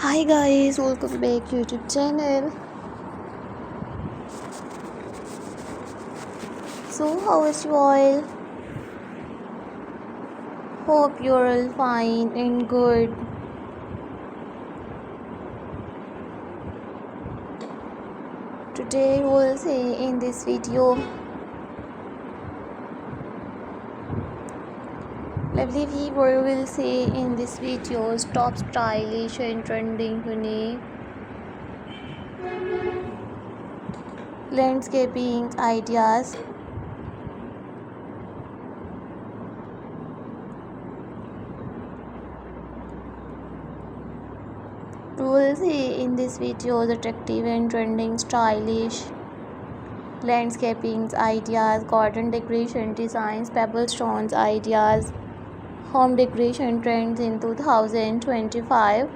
Hi guys, welcome back YouTube channel. So how is you all? Hope you're all fine and good. Today we'll see in this video lovely viewer will see in this video top stylish and trending unique landscaping ideas. You will see in this video the attractive and trending stylish landscaping ideas, garden decoration designs, pebble stones ideas, home decoration trends in 2025.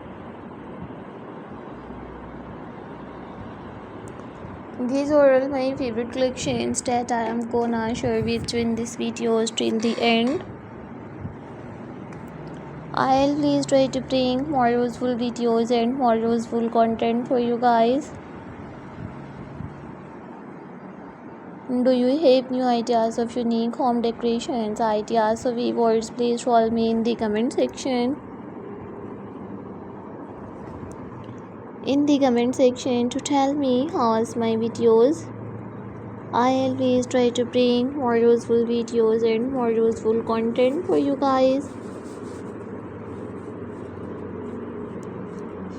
These are all my favorite collections that I am gonna share with you in this video till the end. I'll please try to bring more useful videos and more useful content for you guys. Do you have new ideas of unique home decorations ideas? So viewers, please tell me in the comment section. To tell me how's my videos. I always try to bring more useful videos and more useful content for you guys.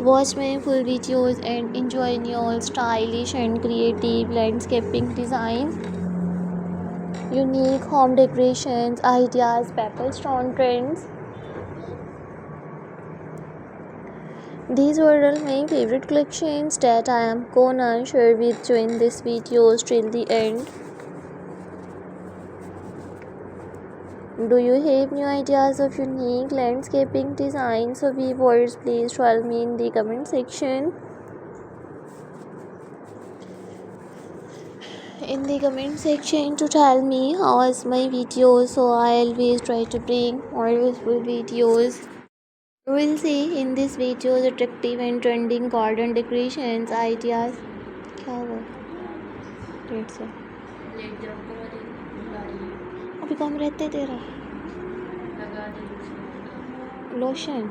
Watch my full videos and enjoy new stylish and creative landscaping designs, unique home decorations ideas, pebble stone trends. These were all my favorite collections that I am gonna share with you in this video till the end. Do you have new ideas of unique landscaping designs? So viewers, please tell me in the comment section. To tell me how is my videos. So I always try to bring more useful videos. You will see in this video the attractive and trending garden decorations ideas. क्या हुआ? Late से अभी कम रहते तेरा lotion.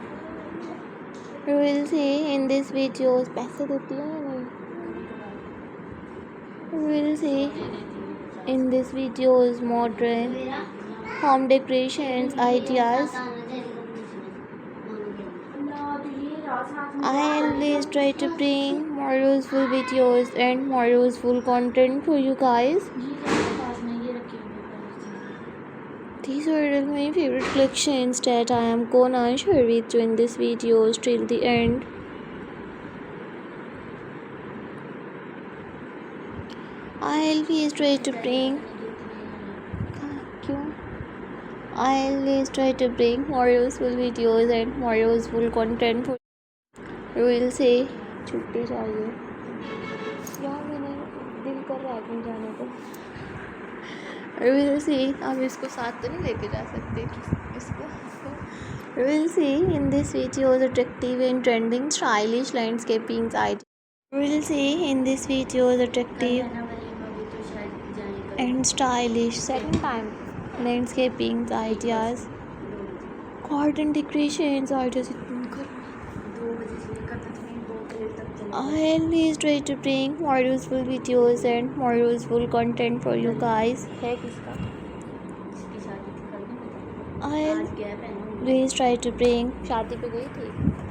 You will see in this videos पैसे देती है या नहीं? You will see in this videos modern home decorations ideas. I always try to bring more useful videos and more useful content for you guys. These are all my favorite collections that I am gonna share with you in this video till the end. I always try to bring more useful videos and more useful content for you. Will say छुट्टी चाहिए यार, मैंने दिल कर रहा है कहीं जाने को. You will see, अब इसको साथ तो नहीं लेके जा सकते इसको. You will see in this video the attractive and trending stylish landscaping ideas. You will see in this video the attractive and stylish second time landscaping ideas, garden decorations ideas. I always try to bring more useful videos and more useful content for you guys. I always try to bring शादी पे गई थी.